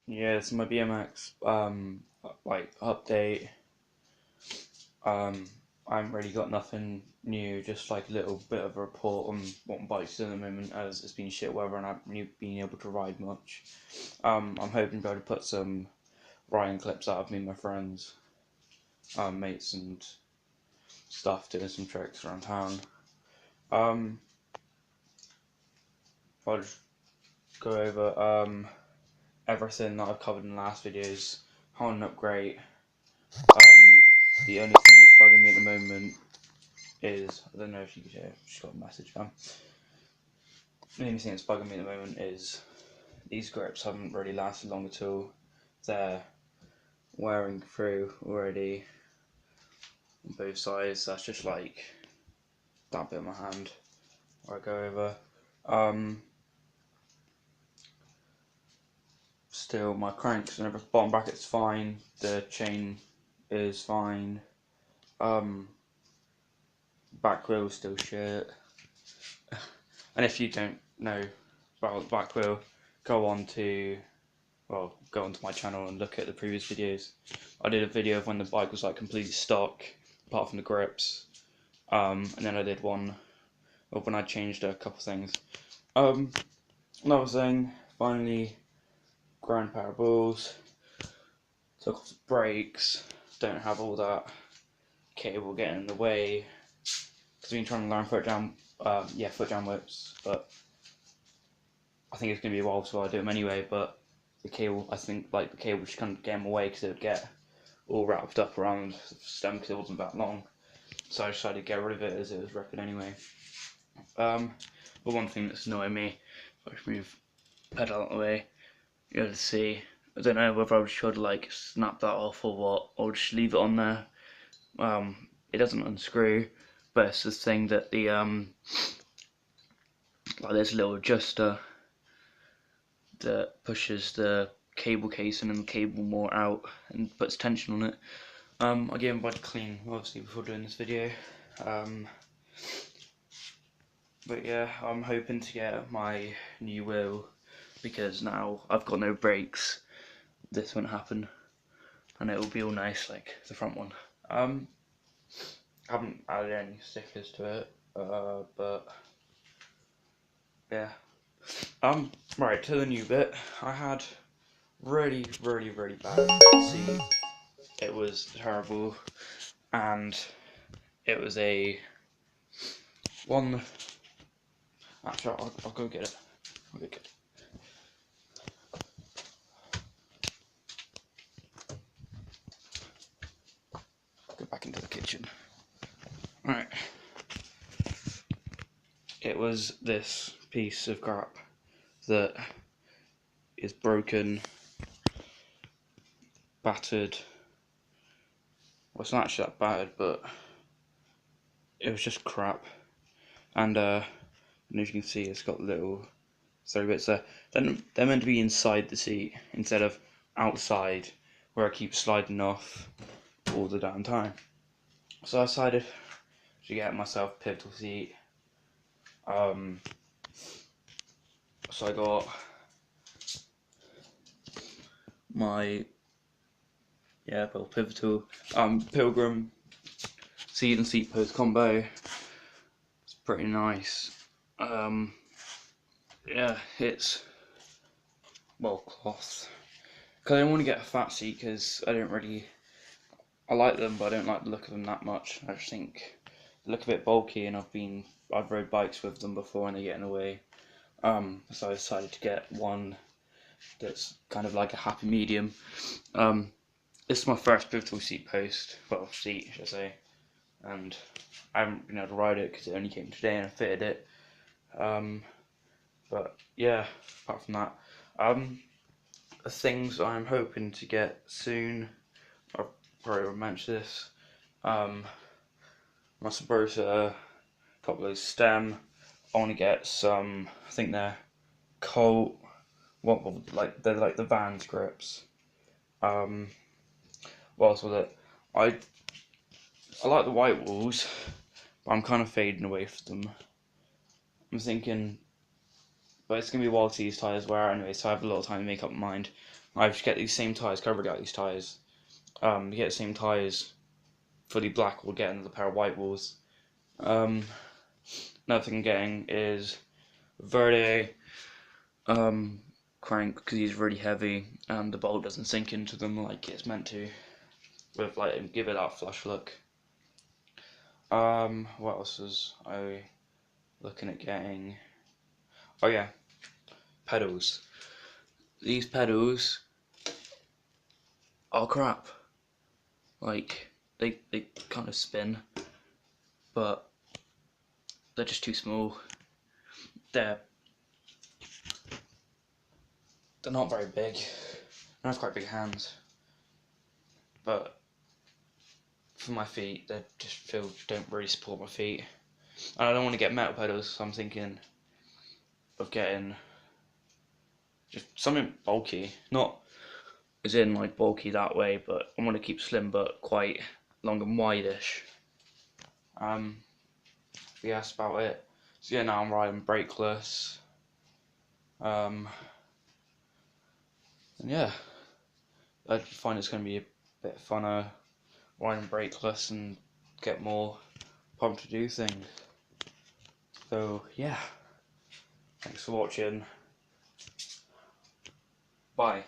Yeah, it's my BMX like update. Um, I haven't really got nothing new, just like a little bit of a report on what bikes at the moment, as it's been shit weather and I haven't really been able to ride much. I'm hoping to be able to put some riding clips out of me and my friends, mates and stuff, doing some tricks around town. Um, I'll just go over everything that I've covered in the last videos, holding up great. The only thing that's bugging me at the moment is, I don't know if you could hear, just got a message. The only thing that's bugging me at the moment is these grips haven't really lasted long at all. They're wearing through already on both sides. That's just like that bit of my hand where I go over. Still, my cranks and everything, bottom bracket's fine. The chain is fine. Back wheel's still shit. And if you don't know about the back wheel, go onto my channel and look at the previous videos. I did a video of when the bike was like completely stock, apart from the grips. And then I did one of when I changed a couple things. Another thing, finally, ground power balls. Took off the brakes. Don't have all that cable getting in the way. Because I've been trying to learn foot jam whips, but I think it's going to be a while before I do them anyway. But the cable, I think like the cable just kind of get in my way because it would get all wrapped up around the stem because it wasn't that long. So I decided to get rid of it as it was ripping anyway. But one thing that's annoying me, if I move the pedal out of the way, you're able to see. I don't know whether I should like snap that off or what, or just leave it on there. It doesn't unscrew, but it's this thing that the like there's a little adjuster that pushes the cable casing and the cable more out and puts tension on it. I gave them a body clean obviously before doing this video. But yeah, I'm hoping to get my new wheel because now I've got no brakes. This won't happen, and it will be all nice like the front one. I haven't added any stickers to it, but yeah. Right, to the new bit. I had really bad seat. It was terrible, and it was a one. Actually, I'll go get it. I'll go get it. Go back into the kitchen. Right. It was this piece of crap that is broken, battered. Well, it's not actually that bad, but it was just crap. And as you can see, it's got little throw bits there. They're meant to be inside the seat instead of outside, where I keep sliding off all the damn time. So I decided to get myself a pivotal seat. So I got my pivotal Pilgrim seat and seat post combo. It's pretty nice. Yeah, it's well cloth. Cause I didn't want to get a fat seat because I like them, but I don't like the look of them that much. I just think they look a bit bulky, and I've rode bikes with them before and they get in the way. So I decided to get one that's kind of like a happy medium. This is my first pivotal seat post, well seat should I say, and I haven't been able to ride it because it only came today and I fitted it. But yeah, apart from that, the things I'm hoping to get soon, I'll probably mention this. My Sabrosa top load stem. I want to get some. I think they're Colt. They're like the Vans grips. What else was it? I like the white walls, but I'm kind of fading away from them. I'm thinking, but it's gonna be a while till these tyres wear out anyway, so I have a lot of time to make up my mind. I just get these same tyres, covered out these tyres. You get the same tyres, fully black, we'll get another pair of white walls. Another thing I'm getting is Verde crank, because he's really heavy and the bolt doesn't sink into them like it's meant to, with like give it that flush look. What else was I looking at getting? Oh yeah, pedals. These pedals are crap. Like they kind of spin, but they're just too small. They're not very big. I have quite big hands, but for my feet, they just don't really support my feet. And I don't want to get metal pedals, so I'm thinking of getting just something bulky, not as in like bulky that way, but I want to keep slim but quite long and wide-ish. Yeah, that's about it. So yeah, now I'm riding brakeless. And yeah, I find it's going to be a bit funner riding brakeless and get more pumped to do things. So yeah, thanks for watching. Bye.